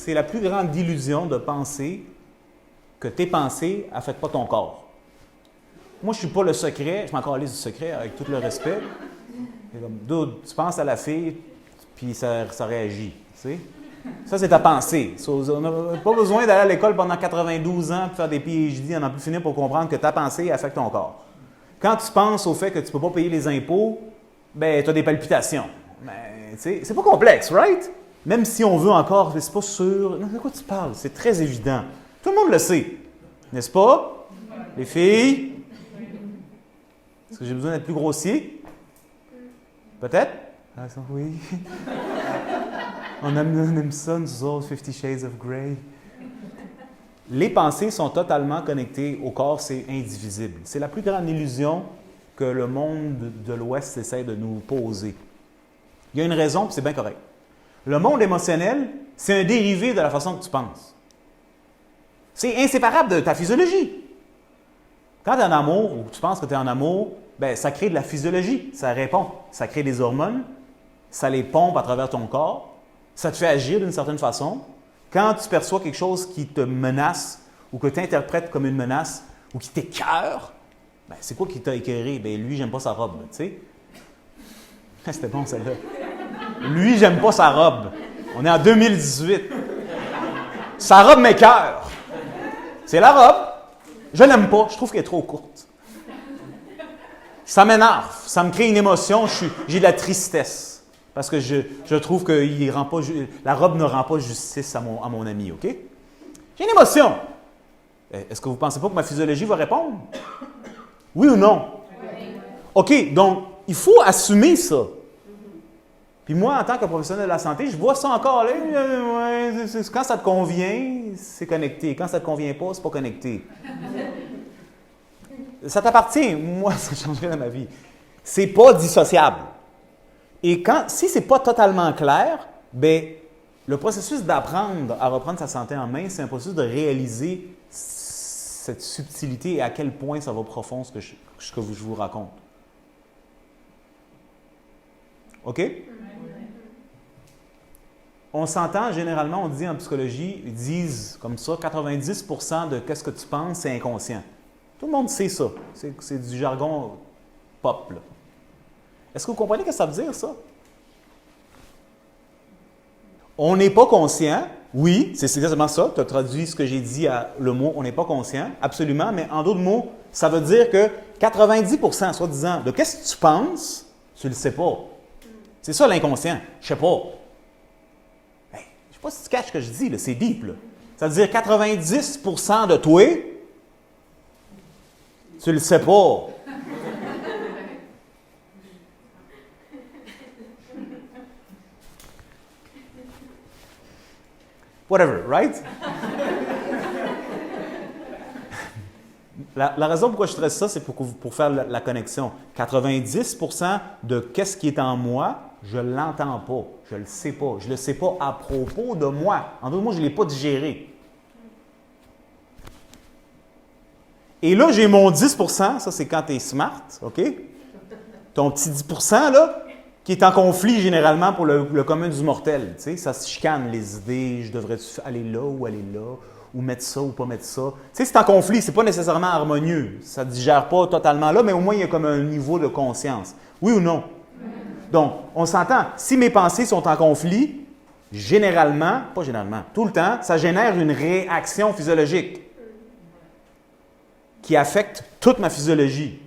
c'est la plus grande illusion de penser que tes pensées n'affectent pas ton corps. Moi, je ne suis pas le secret, je m'en calisse du secret avec tout le respect. C'est comme, dude, tu penses à la fille, puis ça réagit. Tu sais? Ça, c'est ta pensée. On n'a pas besoin d'aller à l'école pendant 92 ans pour faire des PhD, on n'a plus fini pour comprendre que ta pensée affecte ton corps. Quand tu penses au fait que tu ne peux pas payer les impôts, ben, tu as des palpitations. Ben, c'est pas complexe, right? Même si on veut encore, c'est pas sûr. Non, de quoi tu parles? C'est très évident. Tout le monde le sait. N'est-ce pas? Les filles? Est-ce que j'ai besoin d'être plus grossier? Peut-être? Ah, ça, oui. On aime ça, nous autres, 50 Shades of Grey. Les pensées sont totalement connectées au corps, c'est indivisible. C'est la plus grande illusion que le monde de l'Ouest essaie de nous poser. Il y a une raison, puis c'est bien correct. Le monde émotionnel, c'est un dérivé de la façon que tu penses. C'est inséparable de ta physiologie. Quand tu es en amour, ou tu penses que tu es en amour, ben, ça crée de la physiologie, ça répond. Ça crée des hormones, ça les pompe à travers ton corps, ça te fait agir d'une certaine façon. Quand tu perçois quelque chose qui te menace ou que tu interprètes comme une menace ou qui t'écœure, ben, c'est quoi qui t'a écœuré? Ben, lui, j'aime pas sa robe, tu sais. C'était bon, celle-là. Lui, j'aime pas sa robe. On est en 2018. Sa robe m'écœure. C'est la robe. Je l'aime pas. Je trouve qu'elle est trop courte. Ça m'énerve. Ça me crée une émotion. J'ai de la tristesse. Parce que je trouve que la robe ne rend pas justice à mon ami, OK? J'ai une émotion. Est-ce que vous ne pensez pas que ma physiologie va répondre? Oui ou non? Oui. OK, donc, il faut assumer ça. Puis moi, en tant que professionnel de la santé, je vois ça encore là. Quand ça te convient, c'est connecté. Quand ça ne te convient pas, c'est pas connecté. Ça t'appartient. Moi, ça changerait dans ma vie. C'est pas dissociable. Et si ce n'est pas totalement clair, bien, le processus d'apprendre à reprendre sa santé en main, c'est un processus de réaliser cette subtilité et à quel point ça va profond ce que je vous raconte. OK? On s'entend, généralement, on dit en psychologie, ils disent comme ça, 90% de qu'est-ce que tu penses, c'est inconscient. Tout le monde sait ça. C'est du jargon pop, là. Est-ce que vous comprenez ce que ça veut dire, ça? On n'est pas conscient. Oui, c'est exactement ça. Tu as traduit ce que j'ai dit à le mot « on n'est pas conscient », absolument, mais en d'autres mots, ça veut dire que 90%, soi-disant, de qu'est-ce que tu penses, tu ne le sais pas. C'est ça l'inconscient. Je ne sais pas. Je ne sais pas si tu caches ce que je dis, là, c'est deep. Là. Ça veut dire 90% de toi, tu ne le sais pas. Whatever, right? La raison pourquoi je stresse ça, c'est pour faire la connexion. 90% de qu'est-ce qui est en moi, je ne l'entends pas, je ne le sais pas. Je ne le sais pas à propos de moi. En d'autres mots, je ne l'ai pas digéré. Et là, j'ai mon 10%, ça c'est quand tu es smart, OK? Ton petit 10%, là, qui est en conflit généralement pour le commun du mortel. Tu sais, ça se chicane les idées, je devrais aller là, ou mettre ça ou pas mettre ça. Tu sais, c'est en conflit, c'est pas nécessairement harmonieux. Ça ne digère pas totalement là, mais au moins il y a comme un niveau de conscience. Oui ou non? Donc, on s'entend, si mes pensées sont en conflit, pas généralement, tout le temps, ça génère une réaction physiologique qui affecte toute ma physiologie.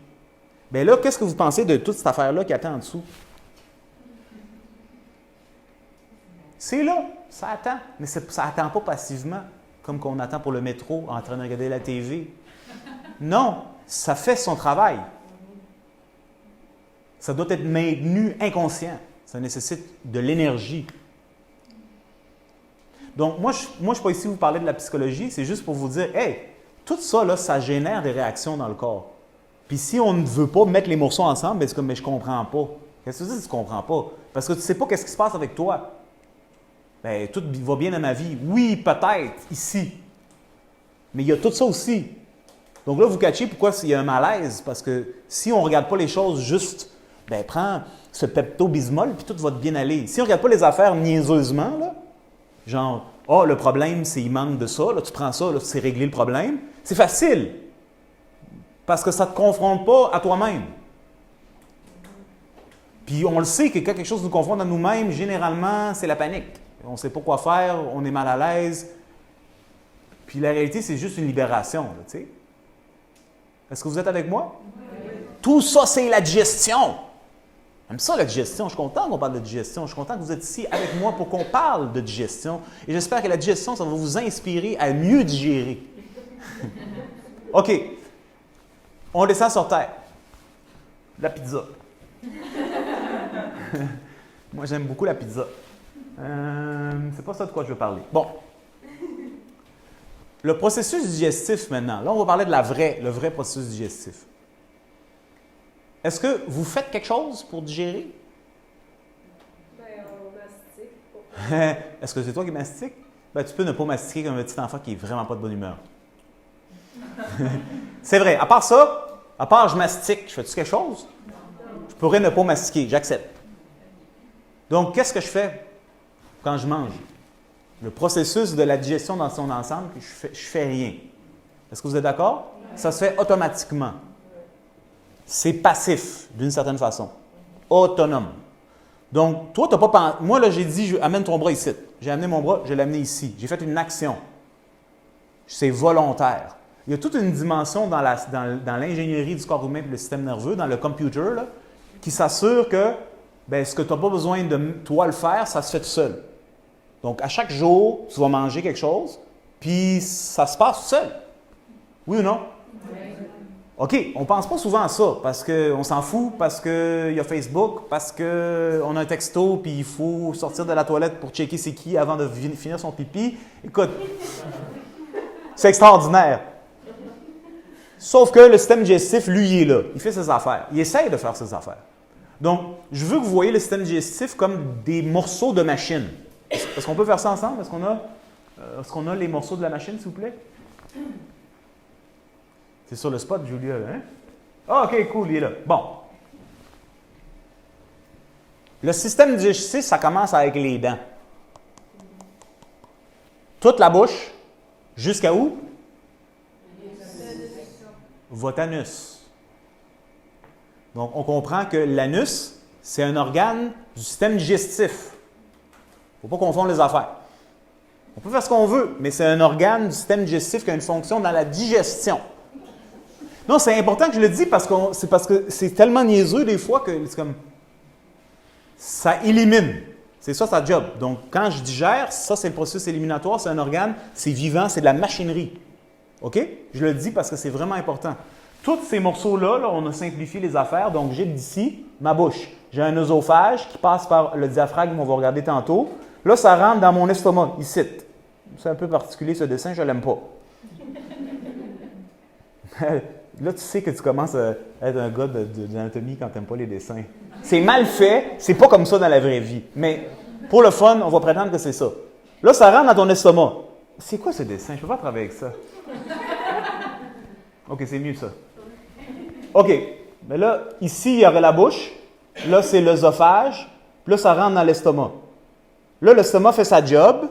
Bien là, qu'est-ce que vous pensez de toute cette affaire-là qui attend en dessous? C'est là, ça attend, mais ça n'attend pas passivement, comme qu'on attend pour le métro en train de regarder la TV. Non, ça fait son travail. Ça doit être maintenu inconscient. Ça nécessite de l'énergie. Donc, moi, je ne suis pas ici pour vous parler de la psychologie, c'est juste pour vous dire, hey, tout ça, là, ça génère des réactions dans le corps. Puis si on ne veut pas mettre les morceaux ensemble, ben, c'est comme, mais je ne comprends pas. Qu'est-ce que tu dis, tu ne comprends pas? Parce que tu ne sais pas qu'est-ce qui se passe avec toi. Bien, tout va bien dans ma vie. Oui, peut-être, ici. Mais il y a tout ça aussi. Donc là, vous catchez pourquoi il y a un malaise. Parce que si on ne regarde pas les choses juste, bien, prends ce Pepto-Bismol, puis tout va bien aller. Si on ne regarde pas les affaires niaiseusement, là, genre, oh, le problème, c'est qu'il manque de ça. Là, tu prends ça, là, c'est régler le problème. C'est facile. Parce que ça ne te confronte pas à toi-même. Puis on le sait que quand quelque chose nous confronte à nous-mêmes, généralement, c'est la panique. On ne sait pas quoi faire, on est mal à l'aise. Puis la réalité, c'est juste une libération. Là, tu sais. Est-ce que vous êtes avec moi? Oui. Tout ça, c'est la digestion. J'aime ça, la digestion. Je suis content qu'on parle de digestion. Je suis content que vous êtes ici avec moi pour qu'on parle de digestion. Et j'espère que la digestion, ça va vous inspirer à mieux digérer. OK. On descend sur terre. La pizza. Moi, j'aime beaucoup la pizza. C'est pas ça de quoi je veux parler. Bon. Le processus digestif maintenant. Là, on va parler de le vrai processus digestif. Est-ce que vous faites quelque chose pour digérer? Bien, on mastique. Est-ce que c'est toi qui mastique? Ben, tu peux ne pas mastiquer comme un petit enfant qui n'est vraiment pas de bonne humeur. C'est vrai. À part ça, à part je mastique, je fais-tu quelque chose? Je pourrais ne pas mastiquer, j'accepte. Donc, qu'est-ce que je fais quand je mange? Le processus de la digestion dans son ensemble, je fais rien. Est-ce que vous êtes d'accord? Ça se fait automatiquement. C'est passif, d'une certaine façon. Autonome. Donc, toi, tu n'as pas pensé. Moi, là, j'ai dit, amène ton bras ici. J'ai amené mon bras, je l'ai amené ici. J'ai fait une action. C'est volontaire. Il y a toute une dimension dans l'ingénierie du corps humain et le système nerveux, dans le computer, là, qui s'assure que ce que tu n'as pas besoin de toi le faire, ça se fait tout seul. Donc, à chaque jour, tu vas manger quelque chose, puis ça se passe tout seul. Oui ou non? Oui. OK, on ne pense pas souvent à ça, parce qu'on s'en fout, parce qu'il y a Facebook, parce qu'on a un texto, puis il faut sortir de la toilette pour checker c'est qui avant de finir son pipi. Écoute, c'est extraordinaire. Sauf que le système digestif, lui, il est là. Il fait ses affaires. Il essaye de faire ses affaires. Donc, je veux que vous voyez le système digestif comme des morceaux de machine. Est-ce qu'on peut faire ça ensemble? Est-ce qu'on a les morceaux de la machine, s'il vous plaît? C'est sur le spot, Julia, là, hein? Ah, OK, cool, il est là. Bon. Le système digestif, ça commence avec les dents. Toute la bouche, jusqu'à où? Votre anus. Donc, on comprend que l'anus, c'est un organe du système digestif. Il ne faut pas confondre les affaires. On peut faire ce qu'on veut, mais c'est un organe du système digestif qui a une fonction dans la digestion. Non, c'est important que je le dise parce que c'est tellement niaiseux des fois que c'est comme ça élimine. C'est ça sa job. Donc, quand je digère, ça c'est le processus éliminatoire, c'est un organe, c'est vivant, c'est de la machinerie. OK? Je le dis parce que c'est vraiment important. Tous ces morceaux-là, là, on a simplifié les affaires. Donc, j'ai d'ici ma bouche. J'ai un œsophage qui passe par le diaphragme, on va regarder tantôt. Là, ça rentre dans mon estomac, ici. C'est un peu particulier ce dessin, je ne l'aime pas. Là, tu sais que tu commences à être un gars d'anatomie quand tu n'aimes pas les dessins. C'est mal fait, c'est pas comme ça dans la vraie vie. Mais pour le fun, on va prétendre que c'est ça. Là, ça rentre dans ton estomac. C'est quoi ce dessin? Je ne peux pas travailler avec ça. OK, c'est mieux ça. OK. Mais là, ici, il y aurait la bouche. Là, c'est l'œsophage. Là, ça rentre dans l'estomac. Là, l'estomac fait sa job.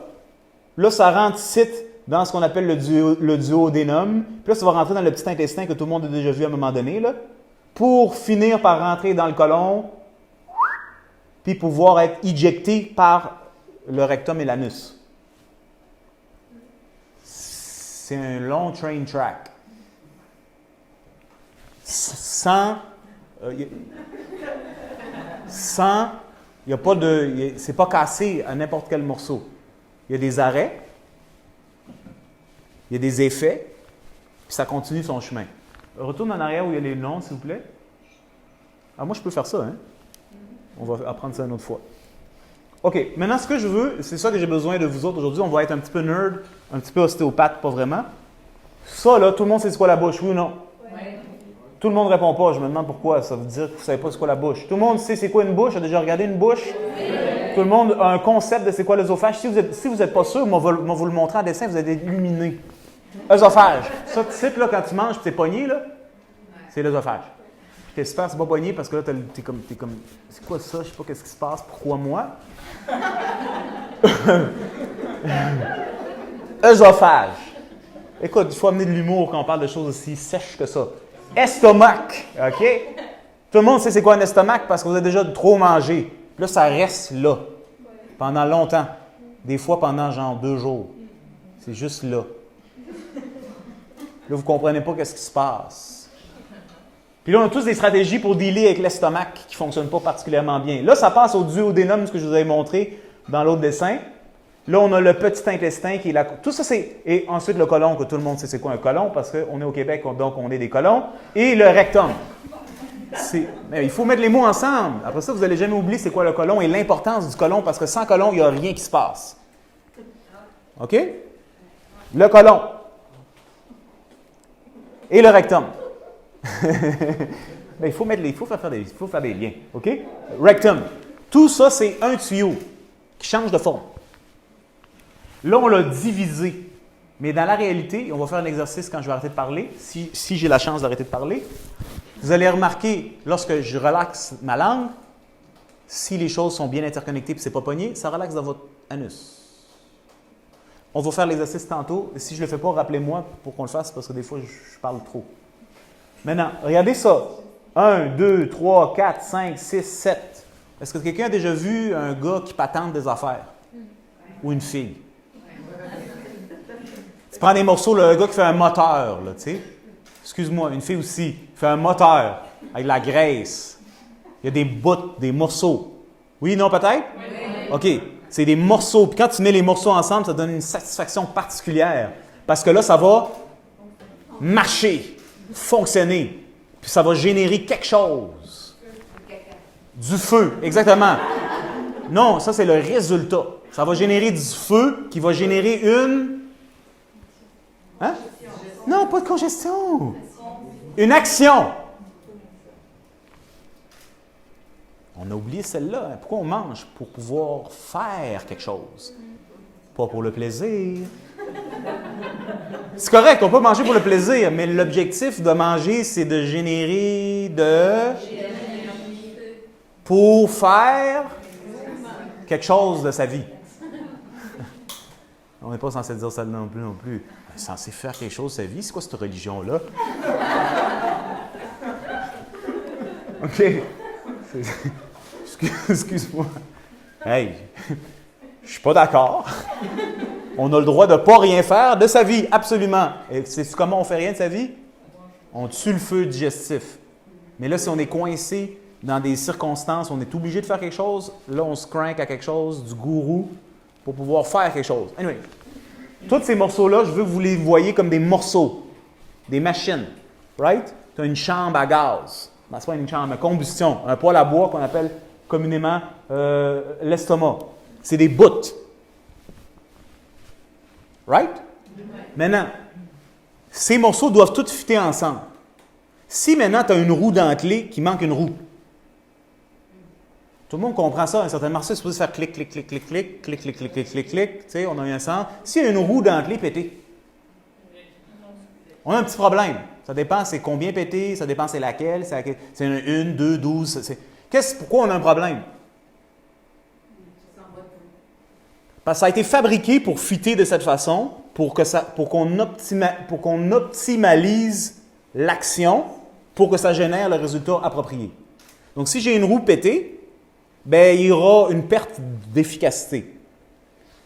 Là, ça rentre ici dans ce qu'on appelle le duodénum. Puis là, ça va rentrer dans le petit intestin que tout le monde a déjà vu à un moment donné, là, pour finir par rentrer dans le côlon, puis pouvoir être éjecté par le rectum et l'anus. C'est un long train track. Il n'y a pas de. C'est pas cassé à n'importe quel morceau. Il y a des arrêts, il y a des effets, puis ça continue son chemin. Retourne en arrière où il y a les noms, s'il vous plaît. Ah, moi, je peux faire ça, hein? On va apprendre ça une autre fois. OK, maintenant, ce que je veux, c'est ça que j'ai besoin de vous autres aujourd'hui. On va être un petit peu nerd, un petit peu ostéopathe, pas vraiment. Ça, là, tout le monde sait c'est quoi la bouche, oui ou non? Oui. Tout le monde ne répond pas. Je me demande pourquoi. Ça veut dire que vous ne savez pas c'est quoi la bouche. Tout le monde sait c'est quoi une bouche? A déjà regardé une bouche? Oui. Tout le monde a un concept de c'est quoi l'œsophage. Si vous n'êtes pas sûr, moi, je vais vous le montrer en dessin, vous allez être illuminé. Œsophage. Ça, tu sais, là, quand tu manges, t'es pogné, là, c'est l'œsophage. J'espère que c'est pas pogné parce que là, t'es comme, c'est quoi ça? Je sais pas qu'est-ce qui se passe. Pourquoi moi? œsophage. Écoute, il faut amener de l'humour quand on parle de choses aussi sèches que ça. Estomac, OK? Tout le monde sait c'est quoi un estomac parce que vous avez déjà trop mangé. Puis là, ça reste là pendant longtemps. Des fois pendant genre 2 jours. C'est juste là. Là, vous ne comprenez pas qu'est-ce qui se passe. Puis là, on a tous des stratégies pour dealer avec l'estomac qui ne fonctionnent pas particulièrement bien. Là, ça passe au duodénum, ce que je vous avais montré dans l'autre dessin. Là, on a le petit intestin qui est là. Tout ça, c'est... Et ensuite, le côlon, que tout le monde sait c'est quoi un côlon, parce qu'on est au Québec, donc on est des côlons. Et le rectum. Mais il faut mettre les mots ensemble. Après ça, vous n'allez jamais oublier c'est quoi le côlon et l'importance du côlon, parce que sans côlon, il n'y a rien qui se passe. OK? Le côlon. Et le rectum. Mais il faut faire des liens. OK? Rectum. Tout ça, c'est un tuyau qui change de forme. Là, on l'a divisé. Mais dans la réalité, on va faire un exercice quand je vais arrêter de parler, si j'ai la chance d'arrêter de parler. Vous allez remarquer, lorsque je relaxe ma langue, si les choses sont bien interconnectées et que ce n'est pas pogné, ça relaxe dans votre anus. On va faire l'exercice tantôt. Si je ne le fais pas, rappelez-moi pour qu'on le fasse parce que des fois, je parle trop. Maintenant, regardez ça. 1, 2, 3, 4, 5, 6, 7. Est-ce que quelqu'un a déjà vu un gars qui patente des affaires? Ou une fille? Tu prends des morceaux, le gars qui fait un moteur, là, tu sais. Excuse-moi, une fille aussi, qui fait un moteur avec de la graisse. Il y a des bouts, des morceaux. Oui, non, peut-être? Oui. OK. C'est des morceaux. Puis quand tu mets les morceaux ensemble, ça donne une satisfaction particulière. Parce que là, ça va marcher, fonctionner. Puis ça va générer quelque chose. Du feu, exactement. Non, ça, c'est le résultat. Ça va générer du feu qui va générer une... Hein? Non, pas de congestion. Une action. On a oublié celle-là. Pourquoi on mange? Pour pouvoir faire quelque chose. Pas pour le plaisir. C'est correct, on peut manger pour le plaisir, mais l'objectif de manger, c'est de générer pour faire quelque chose de sa vie. On n'est pas censé dire ça non plus. On est censé faire quelque chose de sa vie. C'est quoi cette religion-là? OK. Excuse-moi. Hey, je suis pas d'accord. On a le droit de ne pas rien faire de sa vie, absolument. Et c'est comment on fait rien de sa vie? On tue le feu digestif. Mais là, si on est coincé dans des circonstances, on est obligé de faire quelque chose, là, on se crank à quelque chose, du gourou, pour pouvoir faire quelque chose. Anyway, tous ces morceaux-là, je veux que vous les voyez comme des morceaux, des machines. Right? Tu as une chambre à gaz. Ben, ce n'est pas une chambre à combustion. Un poêle à bois qu'on appelle communément l'estomac. C'est des bouts. Right? Maintenant, ces morceaux doivent tous fitter ensemble. Si maintenant tu as une roue dentelée qui manque une roue, tout le monde comprend ça. Un certain morceau est supposé faire clic, clic, clic, clic, clic, clic, clic, clic, clic, clic, clic. Tu sais, on a un sens. S'il y a une roue dentelée pétée, on a un petit problème. Ça dépend c'est combien pété, ça dépend c'est laquelle, c'est une, 2, 12. Pourquoi on a un problème? Parce que ça a été fabriqué pour fitter de cette façon, pour qu'on optimalise l'action, pour que ça génère le résultat approprié. Donc, si j'ai une roue pétée, ben, il y aura une perte d'efficacité.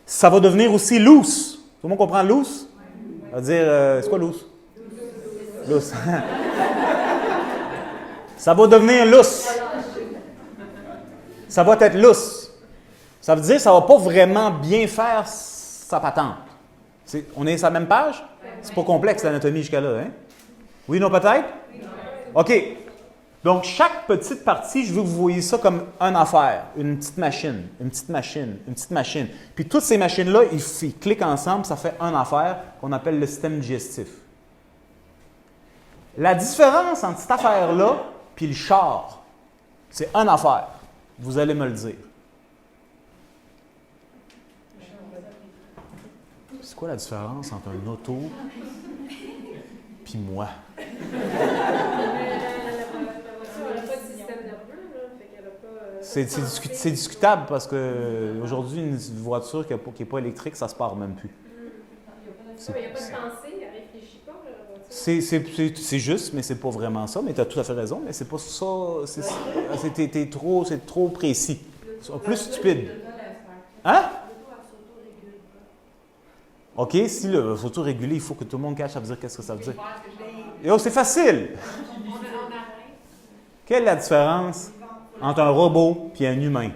Ça va devenir aussi loose. Tout le monde comprend loose? Ça veut dire, c'est quoi loose? Loose. Ça va devenir loose. Ça va être loose. Ça veut dire que ça ne va pas vraiment bien faire sa patente. On est sur la même page? C'est pas complexe l'anatomie jusqu'à là, hein? Oui, non, peut-être? OK. Donc, chaque petite partie, je veux que vous voyez ça comme une affaire, une petite machine, une petite machine, une petite machine. Puis toutes ces machines-là, ils cliquent ensemble, ça fait une affaire qu'on appelle le système digestif. La différence entre cette affaire-là puis le char, c'est une affaire. Vous allez me le dire. C'est quoi la différence entre un auto puis moi? C'est discutable parce qu'aujourd'hui, une voiture qui n'est pas électrique, ça ne se part même plus. Il n'y a pas de pensée, elle ne réfléchit pas. C'est juste, mais c'est pas vraiment ça. Mais tu as tout à fait raison, mais c'est pas ça. C'est trop précis. Plus stupide. Hein? OK, si le s'auto-réguler, il faut que tout le monde cache, ça veut dire qu'est-ce que ça veut dire? Yo, c'est facile! Quelle est la différence entre un robot et un humain?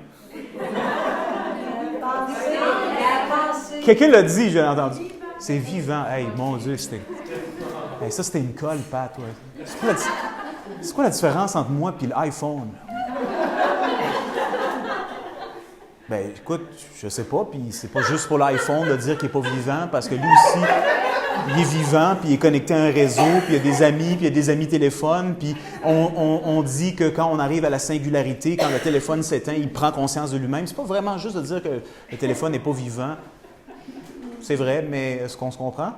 Quelqu'un l'a dit, j'ai entendu. C'est vivant. Hey, mon Dieu, c'était... Hey, ça, c'était une colle, Pat. Ouais. C'est quoi la différence entre moi et l'iPhone? Ben, écoute, je sais pas, puis c'est pas juste pour l'iPhone de dire qu'il n'est pas vivant, parce que lui aussi, il est vivant, puis il est connecté à un réseau, puis il y a des amis, puis il y a des amis téléphones, puis on dit que quand on arrive à la singularité, quand le téléphone s'éteint, il prend conscience de lui-même. C'est pas vraiment juste de dire que le téléphone n'est pas vivant. C'est vrai, mais est-ce qu'on se comprend?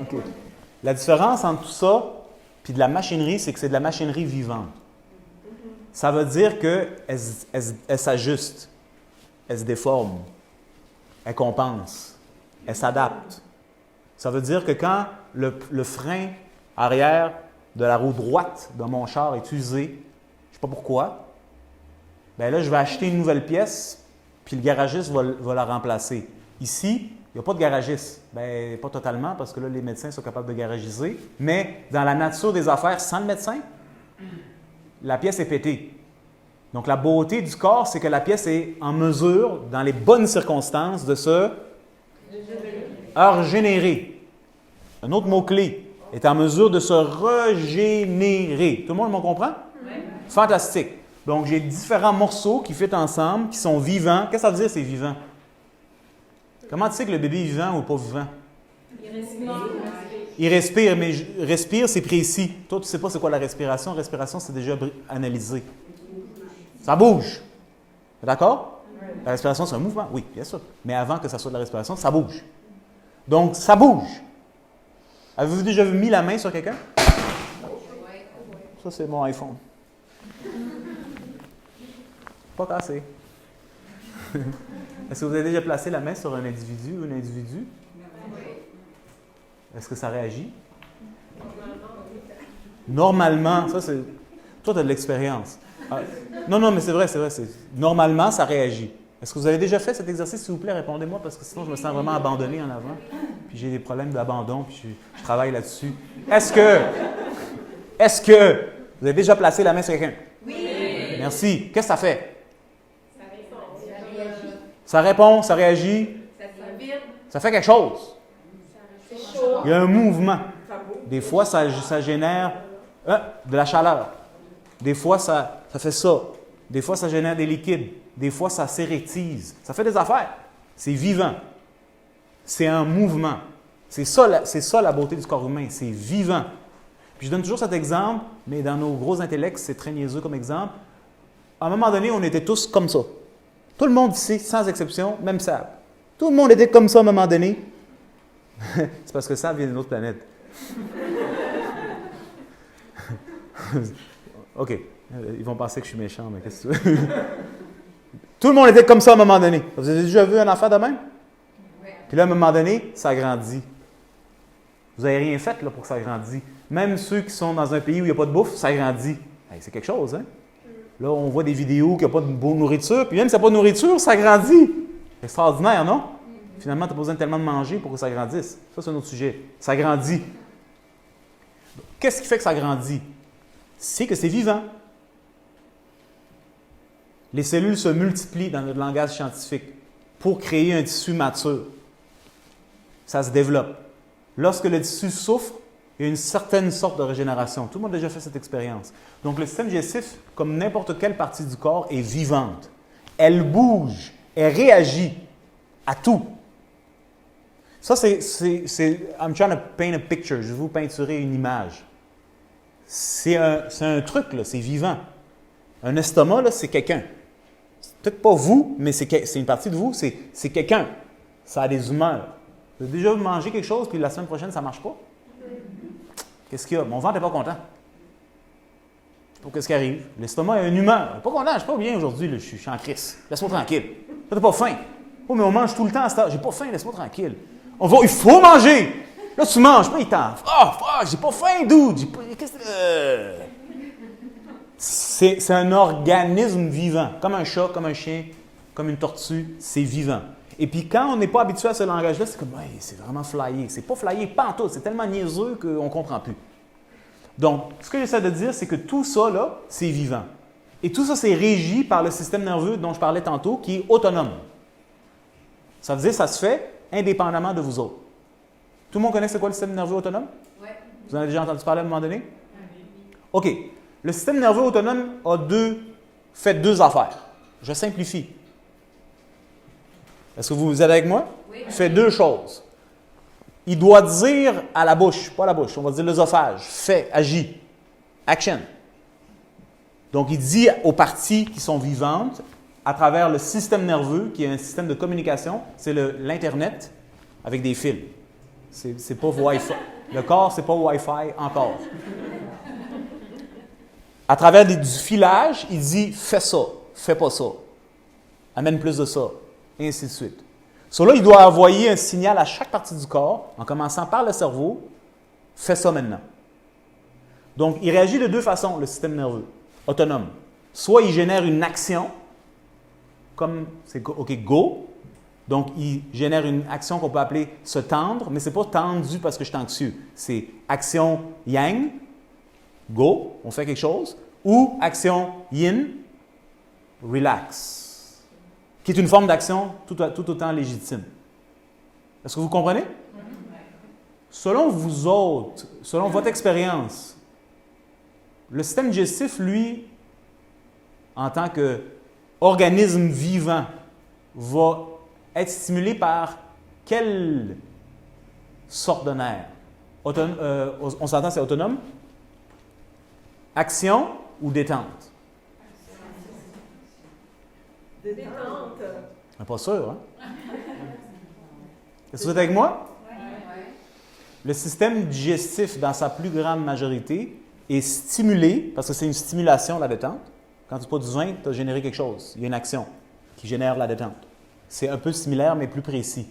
OK. La différence entre tout ça puis de la machinerie, c'est que c'est de la machinerie vivante. Ça veut dire qu'elle s'ajuste, elle se déforme, elle compense, elle s'adapte. Ça veut dire que quand le frein arrière de la roue droite de mon char est usé, je ne sais pas pourquoi, bien là, je vais acheter une nouvelle pièce, puis le garagiste va la remplacer. Ici, il n'y a pas de garagiste. Bien, pas totalement, parce que là, les médecins sont capables de garagiser. Mais dans la nature des affaires, sans le médecin, la pièce est pétée. Donc, la beauté du corps, c'est que la pièce est en mesure, dans les bonnes circonstances, de se régénérer. Un autre mot-clé, est en mesure de se régénérer. Tout le monde m'en comprend? Oui. Fantastique. Donc, j'ai différents morceaux qui fit ensemble, qui sont vivants. Qu'est-ce que ça veut dire, c'est vivant? Comment tu sais que le bébé est vivant ou pas vivant? Il respire. Il respire, mais respire, c'est précis. Toi, tu ne sais pas c'est quoi la respiration. Respiration, c'est déjà analysé. Ça bouge. D'accord? La respiration, c'est un mouvement. Oui, bien sûr. Mais avant que ça soit de la respiration, ça bouge. Donc, ça bouge. Avez-vous déjà mis la main sur quelqu'un? Ça, c'est mon iPhone. Pas cassé. Est-ce que vous avez déjà placé la main sur un individu ou un individu? Est-ce que ça réagit? Normalement, ça c'est... Toi, tu as de l'expérience. Ah, non, mais c'est vrai. Normalement, ça réagit. Est-ce que vous avez déjà fait cet exercice? S'il vous plaît, répondez-moi, parce que sinon, je me sens vraiment abandonné en avant. Puis j'ai des problèmes d'abandon, puis je travaille là-dessus. Est-ce que vous avez déjà placé la main sur quelqu'un? Oui! Merci. Qu'est-ce que ça fait? Ça répond, ça réagit. Ça fait quelque chose. Il y a un mouvement. Des fois, ça génère de la chaleur. Des fois, ça fait ça. Des fois, ça génère des liquides. Des fois, ça s'érectise. Ça fait des affaires. C'est vivant. C'est un mouvement. C'est ça la beauté du corps humain. C'est vivant. Puis je donne toujours cet exemple, mais dans nos gros intellects, c'est très niaiseux comme exemple. À un moment donné, on était tous comme ça. Tout le monde ici, sans exception, même Sab. Tout le monde était comme ça à un moment donné. C'est parce que Sab vient d'une autre planète. OK. Ils vont penser que je suis méchant, mais qu'est-ce que tu veux? Tout le monde était comme ça à un moment donné. Vous avez déjà vu un enfant de même? Oui. Puis là, à un moment donné, ça grandit. Vous n'avez rien fait là, pour que ça grandisse. Même ceux qui sont dans un pays où il n'y a pas de bouffe, ça grandit. Hey, c'est quelque chose, hein? Là, on voit des vidéos qu'il n'y a pas de bonne nourriture, puis même s'il n'y a pas de nourriture, ça grandit. C'est extraordinaire, non? Finalement, tu n'as pas besoin tellement de manger pour que ça grandisse. Ça, c'est un autre sujet. Ça grandit. Qu'est-ce qui fait que ça grandit? C'est que c'est vivant. Les cellules se multiplient dans notre langage scientifique pour créer un tissu mature. Ça se développe. Lorsque le tissu souffre, il y a une certaine sorte de régénération. Tout le monde a déjà fait cette expérience. Donc, le système digestif, comme n'importe quelle partie du corps, est vivante. Elle bouge, elle réagit à tout. Ça, I'm trying to paint a picture. Je vais vous peinturer une image. C'est un truc, là, c'est vivant. Un estomac, là, c'est quelqu'un. C'est peut-être pas vous, mais c'est une partie de vous, c'est quelqu'un. Ça a des humeurs. Vous avez déjà mangé quelque chose, puis la semaine prochaine, ça ne marche pas? Qu'est-ce qu'il y a? Mon ventre n'est pas content. Qu'est-ce qui arrive? L'estomac a une humeur. Je ne suis pas content, je ne suis pas bien aujourd'hui, je suis en crise. Laisse-moi tranquille. Tu n'as pas faim. Oh, mais on mange tout le temps à cette heure. J'ai pas faim, laisse-moi tranquille. Il faut manger. Là, tu manges, puis il t'en... j'ai pas faim, dude. C'est un organisme vivant, comme un chat, comme un chien, comme une tortue, c'est vivant. Et puis quand on n'est pas habitué à ce langage-là, c'est comme, c'est vraiment flyé. C'est pas flyé, pas en tout, c'est tellement niaiseux qu'on ne comprend plus. Donc, ce que j'essaie de dire, c'est que tout ça, là, c'est vivant. Et tout ça, c'est régi par le système nerveux dont je parlais tantôt, qui est autonome. Ça veut dire que ça se fait indépendamment de vous autres. Tout le monde connaît c'est quoi le système nerveux autonome? Oui. Vous en avez déjà entendu parler à un moment donné? Oui. OK. Le système nerveux autonome fait deux affaires. Je simplifie. Est-ce que vous êtes avec moi? Oui. Il fait deux choses. Il doit dire à la bouche, pas à la bouche, on va dire l'œsophage, fait, agit, action. Donc, il dit aux parties qui sont vivantes, à travers le système nerveux, qui est un système de communication, c'est l'Internet avec des fils. C'est pas Wi-Fi. Le corps, c'est pas Wi-Fi encore. À travers du filage, il dit « fais ça, fais pas ça, amène plus de ça », et ainsi de suite. Là, il doit envoyer un signal à chaque partie du corps, en commençant par le cerveau, « fais ça maintenant ». Donc, il réagit de deux façons, le système nerveux autonome. Soit il génère une action, comme c'est OK, go. Donc, il génère une action qu'on peut appeler se tendre, mais ce n'est pas tendu parce que je suis anxieux. C'est action yang, go, on fait quelque chose, ou action yin, relax, qui est une forme d'action tout autant légitime. Est-ce que vous comprenez? Selon vous autres, selon votre expérience, le système digestif, lui, en tant qu'organisme vivant, va être stimulé par quelle sorte de nerf? On s'entend, c'est autonome? Action ou détente? Détente. Pas sûr, hein? Est-ce que vous êtes avec moi? Oui. Le système digestif, dans sa plus grande majorité, est stimulé, parce que c'est une stimulation, la détente. Quand tu produis du vin, tu as généré quelque chose. Il y a une action qui génère la détente. C'est un peu similaire, mais plus précis.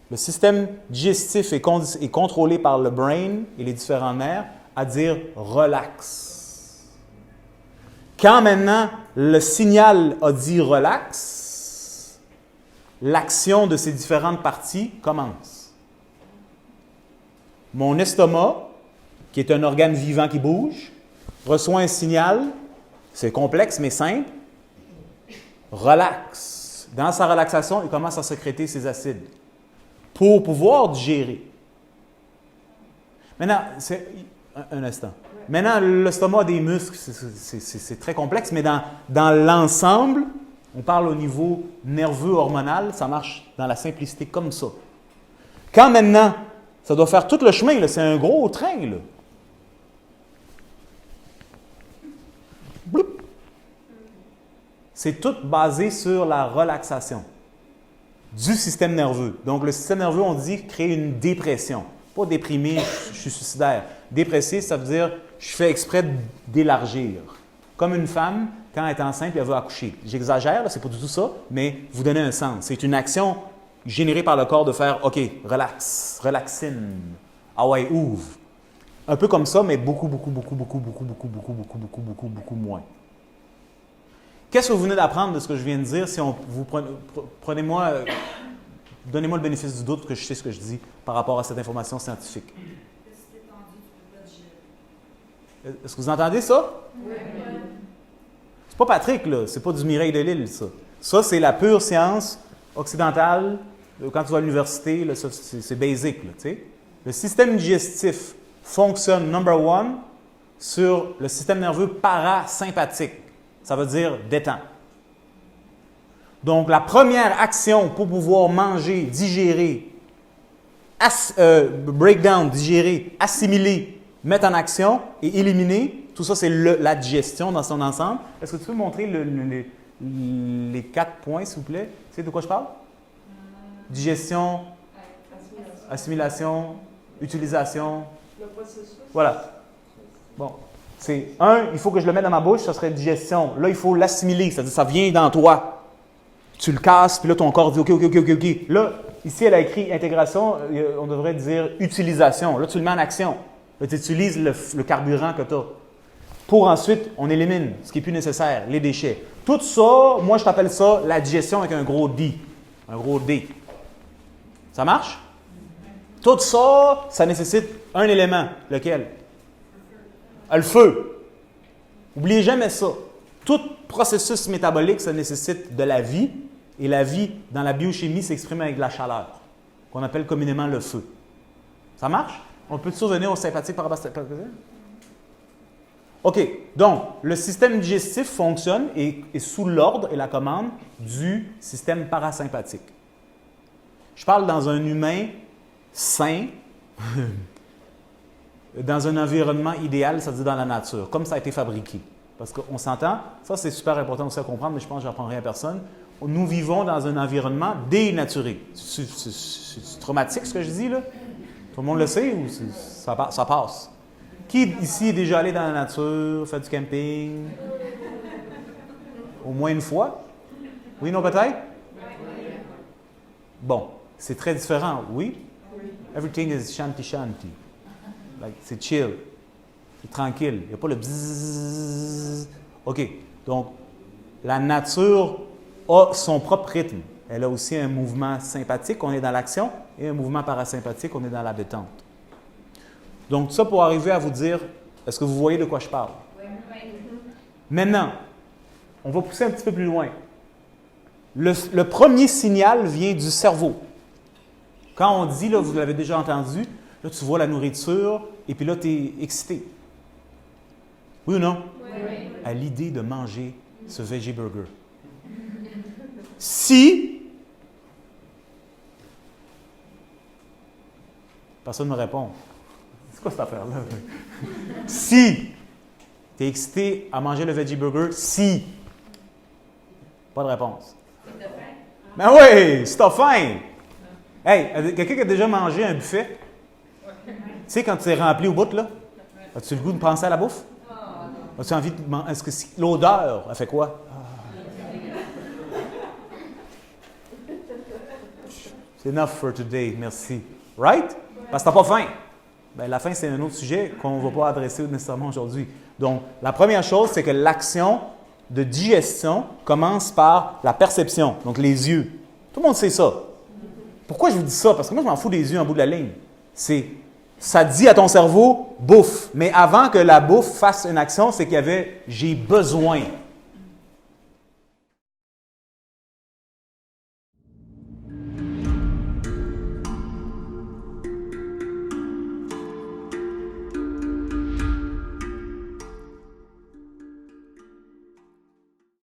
Le système digestif est contrôlé par le brain et les différents nerfs à dire « relax ». Quand maintenant le signal a dit « relax », l'action de ces différentes parties commence. Mon estomac, qui est un organe vivant qui bouge, reçoit un signal, c'est complexe mais simple, relax. Dans sa relaxation, il commence à sécréter ses acides pour pouvoir digérer. Maintenant, un instant. Maintenant, l'estomac a des muscles, c'est très complexe, mais dans l'ensemble, on parle au niveau nerveux, hormonal, ça marche dans la simplicité comme ça. Quand maintenant, ça doit faire tout le chemin, là, c'est un gros train, là. Bloup. C'est tout basé sur la relaxation du système nerveux. Donc, le système nerveux, on dit, crée une dépression. Pas déprimé, je suis suicidaire. Dépressé, ça veut dire, je fais exprès d'élargir. Comme une femme, quand elle est enceinte et elle veut accoucher. J'exagère, c'est pas du tout ça, mais vous donnez un sens. C'est une action générée par le corps de faire, OK, relax, relaxine, ah ouais, ouvre. Un peu comme ça, mais beaucoup moins. Qu'est-ce que vous venez d'apprendre de ce que je viens de dire? Si vous prenez-moi, donnez-moi le bénéfice du doute que je sais ce que je dis par rapport à cette information scientifique. Est-ce que vous entendez ça? Oui. C'est pas Patrick, là. C'est pas du Mireille de Lille, ça. Ça, c'est la pure science occidentale. Quand tu vas à l'université, là, ça, c'est basic, là, tu sais. Le système digestif fonctionne, number one, sur le système nerveux parasympathique. Ça veut dire détente. Donc, la première action pour pouvoir manger, digérer, breakdown, digérer, assimiler, mettre en action et éliminer, tout ça, c'est la digestion dans son ensemble. Est-ce que tu peux montrer les 4 points, s'il vous plaît? Tu sais de quoi je parle? Digestion, assimilation, utilisation. Le processus. Voilà. Bon. C'est il faut que je le mette dans ma bouche, ça serait digestion. Là, il faut l'assimiler, c'est-à-dire ça vient dans toi. Tu le casses, puis là, ton corps dit OK. Là, ici, elle a écrit intégration, on devrait dire utilisation. Là, tu le mets en action. Là, tu utilises le carburant que tu as. Pour ensuite, on élimine ce qui n'est plus nécessaire, les déchets. Tout ça, moi, je t'appelle ça la digestion avec un gros D. Un gros D. Ça marche? Tout ça, ça nécessite un élément. Lequel? Le feu. N'oubliez jamais ça. Tout processus métabolique, ça nécessite de la vie. Et la vie, dans la biochimie, s'exprime avec de la chaleur, qu'on appelle communément le feu. Ça marche? On peut toujours venir au sympathique par rapport à ça? OK. Donc, le système digestif fonctionne et est sous l'ordre et la commande du système parasympathique. Je parle dans un humain sain, dans un environnement idéal, c'est-à-dire dans la nature, comme ça a été fabriqué. Parce qu'on s'entend, ça c'est super important aussi à comprendre, mais je pense que je n'apprends rien à personne. Nous vivons dans un environnement dénaturé. C'est traumatique ce que je dis là? Tout le monde le sait ou ça passe? Qui ici est déjà allé dans la nature, fait du camping? Au moins une fois? Oui, non, peut-être? Bon, c'est très différent, oui? Everything is shanty. Like, c'est chill. C'est tranquille. Il n'y a pas le bzzz. OK. Donc, la nature a son propre rythme. Elle a aussi un mouvement sympathique, on est dans l'action, et un mouvement parasympathique, on est dans la détente. Donc, ça pour arriver à vous dire, est-ce que vous voyez de quoi je parle? Oui. Maintenant, on va pousser un petit peu plus loin. Le premier signal vient du cerveau. Quand on dit, là, vous l'avez déjà entendu, là, tu vois la nourriture, et puis là, tu es excité. Oui ou non? Oui. À l'idée de manger ce veggie burger. Si, personne ne me répond. C'est quoi cette affaire-là? Si tu es excité à manger le veggie burger, si. Pas de réponse. Ben oui, si t'as faim. Hey, quelqu'un qui a déjà mangé un buffet? Tu sais, quand tu es rempli au bout, là, as-tu le goût de penser à la bouffe? As-tu envie de manger? Est-ce que l'odeur, elle fait quoi? C'est enough for today, merci. Right? Parce que tu n'as pas faim. Bien, la faim, c'est un autre sujet qu'on ne va pas adresser nécessairement aujourd'hui. Donc, la première chose, c'est que l'action de digestion commence par la perception, donc les yeux. Tout le monde sait ça. Pourquoi je vous dis ça? Parce que moi, je m'en fous des yeux en bout de la ligne. Ça dit à ton cerveau, bouffe. Mais avant que la bouffe fasse une action, c'est qu'il y avait « j'ai besoin ».